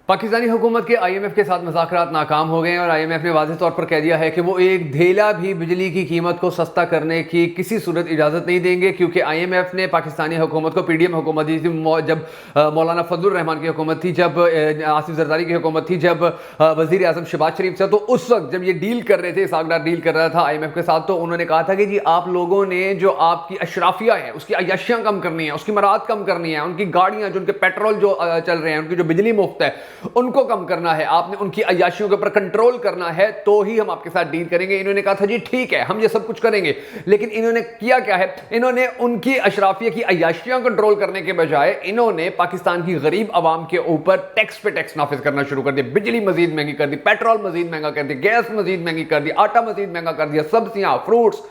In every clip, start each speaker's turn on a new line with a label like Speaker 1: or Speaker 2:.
Speaker 1: पाकिस्तानी हुकूमत के IMF के साथ मुज़ाकरात नाकाम हो गए हैं और IMF ने वाज़ेह तौर पर कह दिया है कि वो एक धेला भी बिजली की कीमत को सस्ता करने की किसी सूरत इजाज़त नहीं देंगे, क्योंकि IMF ने पाकिस्तानी हुकूमत को PDM हुकूमत दी थी जब मौलाना फजलुर रहमान की हुकूमत थी, जब आसिफ जरदारी की हुकूमत थी, जब वज़ीर आज़म शहबाज शरीफ था। तो उस वक्त जब ये डील कर रहे थे, सागदार डील कर रहा था IMF के साथ, तो उन्होंने कहा था कि जी आप लोगों ने जो आपकी अशराफिया है उसकी अयाशियाँ कम करनी है, उसकी मराद कम करनी है, उनकी गाड़ियाँ जो उनके पेट्रोल जो चल रहे हैं, उनकी जो बिजली मुफ्त है उनको कम करना है, आपने उनकी अय्याशियों के ऊपर कंट्रोल करना है, तो ही हम आपके साथ डील करेंगे। इन्होंने कहा था जी ठीक है हम ये सब कुछ करेंगे, लेकिन इन्होंने किया क्या है, इन्होंने उनकी अशराफिया की अय्याशियां कंट्रोल करने के बजाय इन्होंने पाकिस्तान की गरीब आवाम के ऊपर टैक्स पे टैक्स नाफिज करना शुरू कर दिया। बिजली मजीद महंगी कर दी, पेट्रोल मजीद महंगा कर दी, गैस मजीद महंगी कर दी, आटा मजीद महंगा कर दिया, सब्जियां, फ्रूट्स,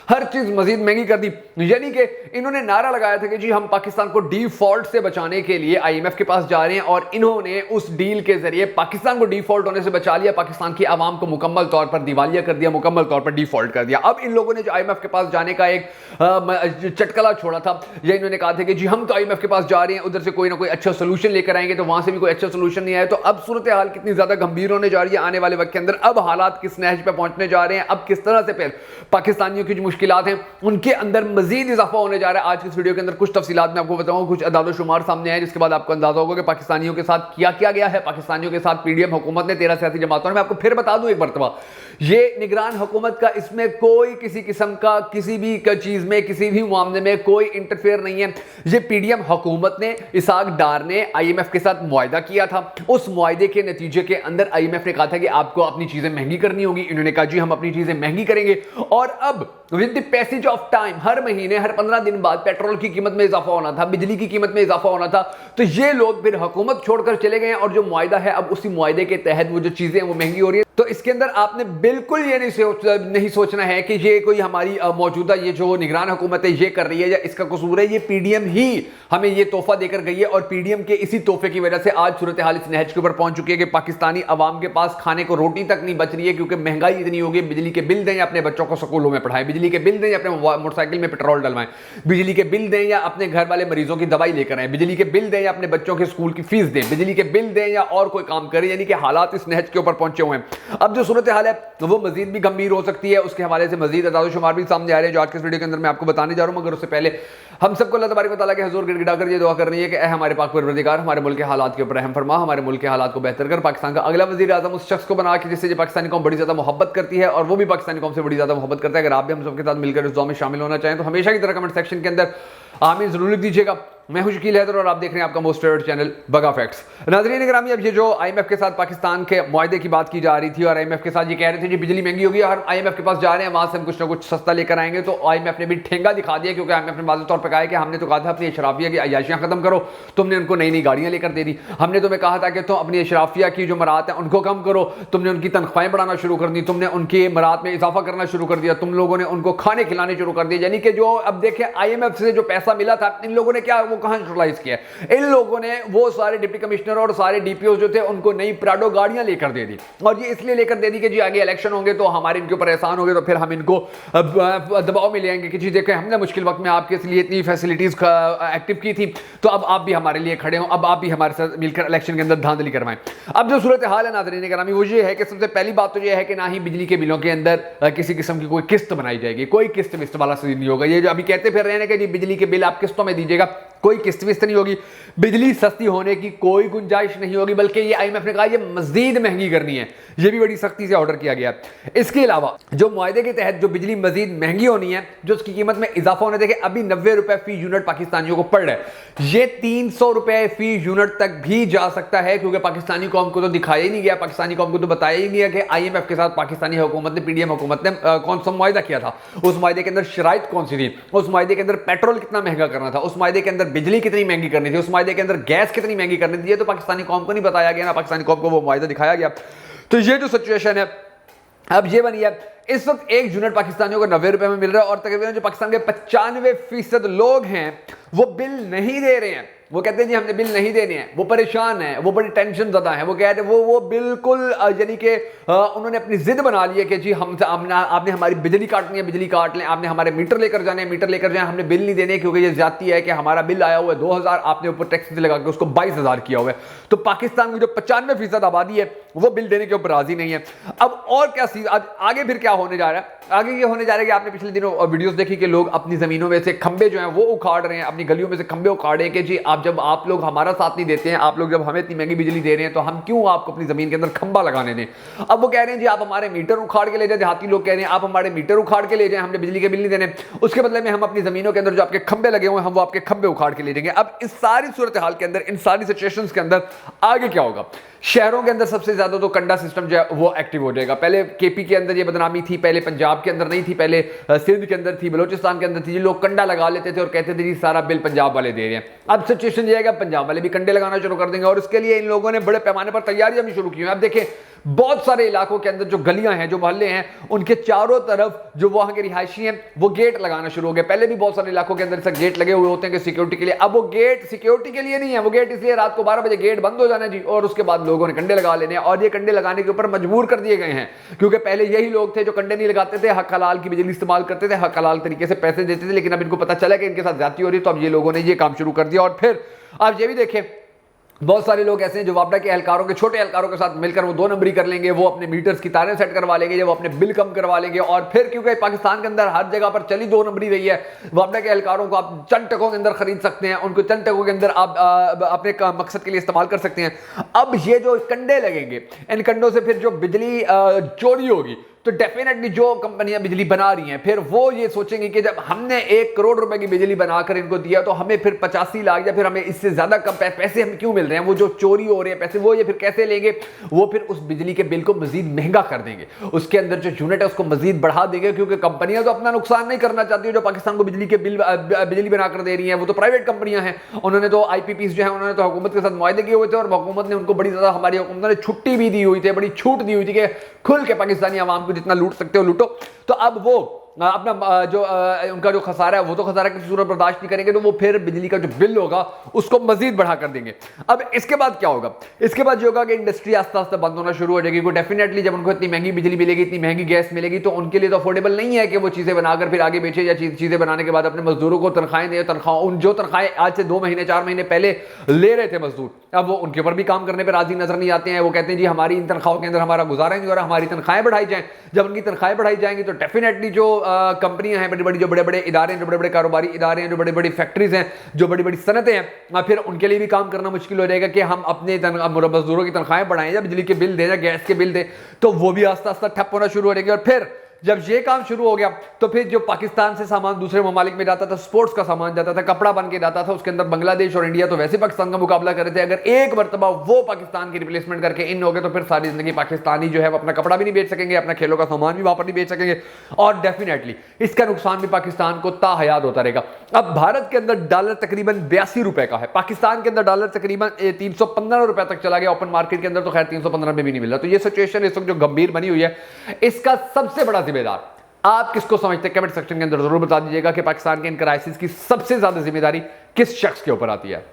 Speaker 1: हर चीज मजीद महंगी कर दी। यानी कि इन्होंने नारा लगाया था कि जी हम पाकिस्तान को डिफॉल्ट से बचाने के लिए IMF के पास जा रहे हैं, और इन्होंने उस डील के जरिए पाकिस्तान को डिफॉल्ट होने से बचा लिया, पाकिस्तान की आवाम को मुकम्मल तौर पर दिवालिया कर दिया, मुकम्मल तौर पर डिफॉल्ट कर दिया। अब इन लोगों ने जो IMF के पास जाने का एक चटकला छोड़ा था, ये इन्होंने कहा था कि जी हम तो IMF के पास जा रहे हैं, उधर से कोई ना कोई अच्छा सोल्यूशन लेकर आएंगे, तो वहां से भी कोई अच्छा सोल्यूशन नहीं आया। तो अब सूरत हाल कितनी ज्यादा गंभीर होने जा रही है आने वाले वक्त के अंदर, अब हालात किस नहज पे पहुंचने जा रहे हैं, अब किस तरह से फिर पाकिस्तानियों की जो मुश्किलात हैं उनके अंदर मजीद इजाफा होने जा रहा है। आज की इस वीडियो के अंदर कुछ तफसीलात मैं आपको बताऊंगा, कुछ अदाद शुमार सामने आए, जिसके बाद आपको अंदाजा होगा कि पाकिस्तानियों के साथ क्या किया गया है, पाकिस्तानियों के साथ PDM हुकूमत ने 13 सियासी जमातों ने। मैं आपको फिर बता दूं एक मरतबा, ये निगरान हुकूमत का इसमें कोई किसी किस्म का किसी भी चीज में किसी भी मामले में कोई इंटरफेयर नहीं है। ये PDM हुकूमत ने, इसहाक डार ने IMF के साथ मुआहिदा किया था, उस मुआहिदे के नतीजे के अंदर IMF ने कहा था कि आपको अपनी चीजें महंगी करनी होगी। इन्होंने कहा जी हम अपनी चीजें महंगी करेंगे, और अब with the passage of time हर महीने हर 15 दिन बाद पेट्रोल की कीमत में इजाफा होना था, बिजली की कीमत में इजाफा होना था। तो ये लोग फिर हुकूमत छोड़कर चले गए, और जो मुआहिदा है अब उसी मुआहिदे के तहत वो जो चीजें वो महंगी हो रही है। तो इसके अंदर आपने बिल्कुल ये नहीं सोचना है कि ये कोई हमारी मौजूदा ये जो निगरान हुकूमत है ये कर रही है या इसका कसूर है। ये PDM ही हमें ये तोहफा देकर गई है, और PDM के इसी तोहफे की वजह से आज सूरत हाल इस नहज के ऊपर पहुंच चुकी है कि पाकिस्तानी अवाम के पास खाने को रोटी तक नहीं बच रही है, क्योंकि महंगाई इतनी हो गई। बिजली के बिल दें या अपने बच्चों को स्कूलों में पढ़ाएं, बिजली के बिल दें या अपने मोटरसाइकिल में पेट्रोल डलवाएं, बिजली के बिल दें या अपने घर वाले मरीजों की दवाई लेकर आए, बिजली के बिल दें या अपने बच्चों के स्कूल की फीस दें, बिजली के बिल दें या और कोई काम करें। यानी कि हालात इस नहज के ऊपर पहुंचे हुए हैं। अब जो सूरत हाल है तो वो मजीद भी गंभीर हो सकती है, उसके हवाले से मजीद अदाद शुमार भी सामने आ रहे हैं, जो आज के इस वीडियो के अंदर मैं आपको बताने जा रहा हूं। मगर उससे पहले हम सबको अल्लाह तबारक व तआला के हुजूर गिड़गिड़ा कर ये दुआ करनी है कि ऐ हमारे पाक परवरदिगार, हमारे मुल्क के हालात के ऊपर रहम फरमा, हमारे मुल्क के हालात को बेहतर कर, पाकिस्तान का अगला वजीर आजम उस शख्स को बना के जिससे पाकिस्तानी कौम बड़ी ज्यादा मोहब्बत करती है, और वो भी पाकिस्तानी कौम से बड़ी ज्यादा मोहब्बत करता है। अगर आप भी हम सबके साथ मिलकर इस दुआ में शामिल होना चाहें तो हमेशा की तरह कमेंट सेक्शन के अंदर आमीन जरूर लिख दीजिएगा। मैं हूं शकील हैदर और आप देख रहे हैं आपका मोस्ट फेवरेट चैनल बगा फैक्ट्स। नाज़रीन गिरामी, अब ये जो IMF के साथ पाकिस्तान के मुआहिदे की बात की जा रही थी, और IMF के साथ ये कह रहे थे जी बिजली महंगी होगी और IMF के पास जा रहे हैं, वहां से हम कुछ ना कुछ सस्ता लेकर आएंगे, तो IMF ने भी ठेंगा दिखा दिया, क्योंकि IMF ने वाज़ेह तौर पर कहा है कि हमने तो कहा था अपनी अशराफिया की अय्याशियां खत्म करो, तुमने उनको नई नई गाड़ियां लेकर दे दी। हमने तुम्हें कहा था कि तुम अपनी अशराफिया की जो मरात है उनको कम करो, तुमने उनकी तनख्वाहें बढ़ाना शुरू कर दी, तुमने उनकी मरात में इजाफा करना शुरू कर दिया, तुम लोगों ने उनको खाने खिलाने शुरू कर दिए। यानी कि जो अब देखिए IMF से जो पैसा मिला था इन लोगों ने क्या वो कहां यूटिलाइज किया, इन लोगों ने वो सारे डिप्टी कमिश्नर और सारे DPO जो थे उनको नई प्राडो गाड़ियां लेकर दे दी, और ये इसलिए लेकर दे दी कि जी आगे इलेक्शन होंगे तो हमारे इनके ऊपर एहसान होंगे, तो फिर हम इनको दबाव में ले आएंगे कि जी देखें हमने मुश्किल वक्त में आपके लिए इतनी फैसिलिटीज एक्टिव की थी, तो अब आप भी हमारे लिए खड़े हो, अब आप भी हमारे साथ मिलकर इलेक्शन के अंदर धांधली करवाएं। अब जो सूरत हाल है नाज़रीन गिरामी वो ये है कि सबसे पहली बात तो ये है कि ना ही बिजली के बिलों के अंदर किसी किस्म की कोई किस्त बनाई जाएगी, कोई किस्त विस्त वाला सीन नहीं होगा। ये जो अभी कहते फिर रहे हैं कि जी बिजली के बिल आप किस्तों में दीजिएगा, कोई किस्त विस्त नहीं होगी, बिजली सस्ती होने की कोई गुंजाइश नहीं होगी, बल्कि ये IMF ने कहा ये मजीद महंगी करनी है, ये भी बड़ी सख्ती से ऑर्डर किया गया। इसके अलावा जो मुआहिदे के तहत जो बिजली मजीद महंगी होनी है, जो उसकी कीमत में इजाफा होने, देखे अभी 90 रुपए फी यूनिट पाकिस्तानियों को पड़ रहा है, ये 300 रुपए फी यूनिट तक भी जा सकता है, क्योंकि पाकिस्तानी कौम को तो दिखाया ही नहीं गया, पाकिस्तानी कौम को तो बताया ही नहीं गया कि IMF के साथ पाकिस्तानी हुकूमत ने PDM हुकूमत ने कौन सा मुआहिदा किया था, उस मुआहिदे के अंदर शराइत कौन सी थी, उस मुआहिदे के अंदर पेट्रोल कितना महंगा करना था, उस मुआहिदे के अंदर बिजली कितनी महंगी करनी थी, उस मुआहिदे के अंदर गैस कितनी महंगी करनी थी। ये तो पाकिस्तानी कौम को नहीं बताया गया, ना पाकिस्तानी कौम को वो मुआहिदा दिखाया गया। तो ये जो सिचुएशन है अब ये बनी है, इस वक्त एक यूनिट पाकिस्तानियों को 90 रुपए में मिल रहा है, और तकरीबन जो पाकिस्तान के 95% लोग हैं वो बिल नहीं दे रहे हैं। वो कहते हैं जी हमने बिल नहीं देने हैं, वो परेशान है, वो बड़ी टेंशन ज़्यादा है, वो कह रहे वो बिल्कुल यानी कि उन्होंने अपनी जिद बना ली है कि जी हम आपने हमारी बिजली काटनी है, बिजली काट लें, आपने हमारे मीटर लेकर जाने, मीटर लेकर जाए, हमने बिल नहीं देने क्योंकि ये ज्यादती है कि हमारा बिल आया हुआ है 2000, आपने ऊपर टैक्स लगा के उसको 22,000 किया हुआ है। तो पाकिस्तान की जो 95% आबादी है वो बिल देने के ऊपर राजी नहीं है। अब और क्या आगे फिर क्या होने जा रहा है? आगे ये होने जा रहा है कि आपने पिछले दिनों वीडियोस देखी कि लोग अपनी जमीनों में से खंबे जो हैं वो उखाड़ रहे हैं, अपनी गलियों में से खंबे उखाड़ रहे हैं कि जी आप लोग हमारा साथ नहीं देते हैं, आप लोग जब हमें इतनी महंगी बिजली दे रहे हैं तो हम क्यों आपको अपनी जमीन के अंदर खंबा लगाने दें। अब वो कह रहे हैं जी आप हमारे मीटर उखाड़ के ले जाए, देहाती लोग कह रहे हैं आप हमारे मीटर उखाड़ के ले जाए, हमने बिजली के बिल नहीं देने, उसके बदले में हम अपनी जमीनों के अंदर जो आपके खंबे लगे हुए हैं हम वो आपके खंबे उखाड़ के ले जाएंगे। अब इस सारी सूरत हाल के अंदर, इन सारी सिचुएशंस के अंदर आगे क्या होगा? शहरों के अंदर सबसे ज्यादा तो कंडा सिस्टम जो है वो एक्टिव हो जाएगा। पहले केपी के अंदर ये बदनामी थी, पहले पंजाब के अंदर नहीं थी, पहले सिंध के अंदर थी, बलोचिस्तान के अंदर थी, लोग कंडा लगा लेते थे और कहते थे जी सारा बिल पंजाब वाले दे रहे हैं। अब सिचुएशन ये है कि पंजाब वाले भी कंडे लगाना शुरू कर देंगे और इसके लिए इन लोगों ने बड़े पैमाने पर तैयारियां भी शुरू की हैं। अब देखें बहुत सारे इलाकों के अंदर जो गलियां हैं, जो मोहल्ले हैं, उनके चारों तरफ जो वहां के रिहायशी हैं वो गेट लगाना शुरू हो गए। पहले भी बहुत सारे इलाकों के अंदर से गेट लगे हुए होते हैं कि सिक्योरिटी के लिए। अब वो गेट सिक्योरिटी के लिए नहीं है, वो गेट इसलिए रात को 12 बजे गेट बंद हो जाना जी, और उसके बाद लोगों ने कंडे लगा लेने और ये कंडे लगाने के ऊपर मजबूर कर दिए गए हैं क्योंकि पहले यही लोग थे जो कंडे नहीं लगाते थे, हक हलाल की बिजली इस्तेमाल करते थे, हक हलाल तरीके से पैसे देते थे। लेकिन अब इनको पता चला कि इनके साथ ज्यादती हो रही है, तो अब ये लोगों ने ये काम शुरू कर दिया। और फिर आप ये भी देखें बहुत सारे लोग ऐसे हैं जो वापडा के एहलकारों के, छोटे एहलकारों के साथ मिलकर वो 2 नंबरी कर लेंगे, वो अपने मीटर्स की तारें सेट करवा लेंगे, वो अपने बिल कम करवा लेंगे। और फिर क्योंकि पाकिस्तान के अंदर हर जगह पर चली 2 नंबरी रही है, वापडा के एहलकारों को आप चंद टकों के अंदर खरीद सकते हैं, उनको चंद टकों के अंदर आप अपने मकसद के लिए इस्तेमाल कर सकते हैं। अब ये जो कंडे लगेंगे, इन कंडों से फिर जो बिजली चोरी होगी तो डेफिनेटली जो कंपनियां बिजली बना रही हैं फिर वो ये सोचेंगे कि जब हमने 1 करोड़ रुपए की बिजली बनाकर इनको दिया तो हमें फिर 85 लाख या फिर हमें इससे ज्यादा कम पैसे हम क्यों मिल रहे हैं, वो जो चोरी हो रहे हैं पैसे वो ये फिर कैसे लेंगे। वो फिर उस बिजली के बिल को मजीद महंगा कर देंगे, उसके अंदर जो यूनिट है उसको मजीद बढ़ा देंगे, क्योंकि कंपनियां तो अपना नुकसान नहीं करना चाहती जो पाकिस्तान को बिजली के बिजली बनाकर दे रही है, वो तो प्राइवेट कंपनियां हैं। उन्होंने तो IPPs जो है उन्होंने तो हुकूमत के साथ मुआहदे किए हुए थे और हुकूमत ने उनको बड़ी ज्यादा, हमारी हुकूमत ने छुट्टी भी दी हुई थी, बड़ी छूट दी हुई थी कि खुल के पाकिस्तानी आवाम को जितना लूट सकते हो लूटो। तो अब वो अपना जो उनका जो खसारा है वो तो खसारा किसी सूरत बर्दाश्त नहीं करेंगे, तो वो फिर बिजली का जो बिल होगा उसको मजीद बढ़ा कर देंगे। अब इसके बाद क्या होगा? इसके बाद जो होगा कि इंडस्ट्री आस्ते आस्ते बंद होना शुरू हो जाएगी। डेफिनेटली जब उनको इतनी महंगी बिजली मिलेगी, इतनी महंगी गैस मिलेगी, तो उनके लिए तो अफोर्डेबल नहीं है कि वो चीजें बनाकर फिर आगे बेचे, या चीजें बनाने के बाद अपने मजदूरों को तनख्वाहें दे। जो तनख्वाहें आज से 2 महीने 4 महीने पहले ले रहे थे मजदूर, अब वो उनके ऊपर भी काम करने पर राजी नजर नहीं आते हैं। वो कहते हैं जी हमारी इन तनख्वाहों के अंदर हमारा गुजारा नहीं हो रहा, हमारी तनख्वाहें बढ़ाई जाएं। जब उनकी तनख्वाहें बढ़ाई जाएंगी तो डेफिनेटली जो कंपनियां हैं, बड़ी बड़ी जो बड़े बड़े इदारे हैं, जो बड़े बड़े कारोबारी इदारे हैं, जो बड़ी बड़ी फैक्ट्रीज हैं, जो बड़ी बड़ी सनतें हैं, फिर उनके लिए भी काम करना मुश्किल हो जाएगा कि हम अपने मजदूरों की तनख्वाहें बढ़ाएं या बिजली के बिल दें या गैस के बिल दें, तो वो भी आस्ता आस्ता ठप होना शुरू हो जाएगी। और फिर जब ये काम शुरू हो गया तो फिर जो पाकिस्तान से सामान दूसरे ममालिक में जाता था, स्पोर्ट्स का सामान जाता था, कपड़ा बन के जाता था, उसके अंदर बांग्लादेश और इंडिया तो वैसे पाकिस्तान का मुकाबला कर रहे थे। अगर एक मरतबा वो पाकिस्तान की रिप्लेसमेंट करके इन हो गए तो फिर सारी जिंदगी पाकिस्तानी जो है वो अपना कपड़ा भी नहीं बेच सकेंगे, अपना खेलों का सामान भी वहां पर नहीं बेच सकेंगे, और डेफिनेटली इसका नुकसान भी पाकिस्तान को ताहयात होता रहेगा। अब भारत के अंदर डॉलर तकरीबन 82 रुपए का है, पाकिस्तान के अंदर डॉलर तकरीबन 315 रुपए तक चला गया, ओपन मार्केट के अंदर तो खैर 315 में भी नहीं मिल रहा। तो ये सिचुएशन इस वक्त जो गंभीर बनी हुई है, इसका सबसे बड़ा जिम्मेदार आप किसको समझते हैं? कमेंट सेक्शन के अंदर जरूर बता दीजिएगा कि पाकिस्तान के इन क्राइसिस की सबसे ज्यादा जिम्मेदारी किस शख्स के ऊपर आती है।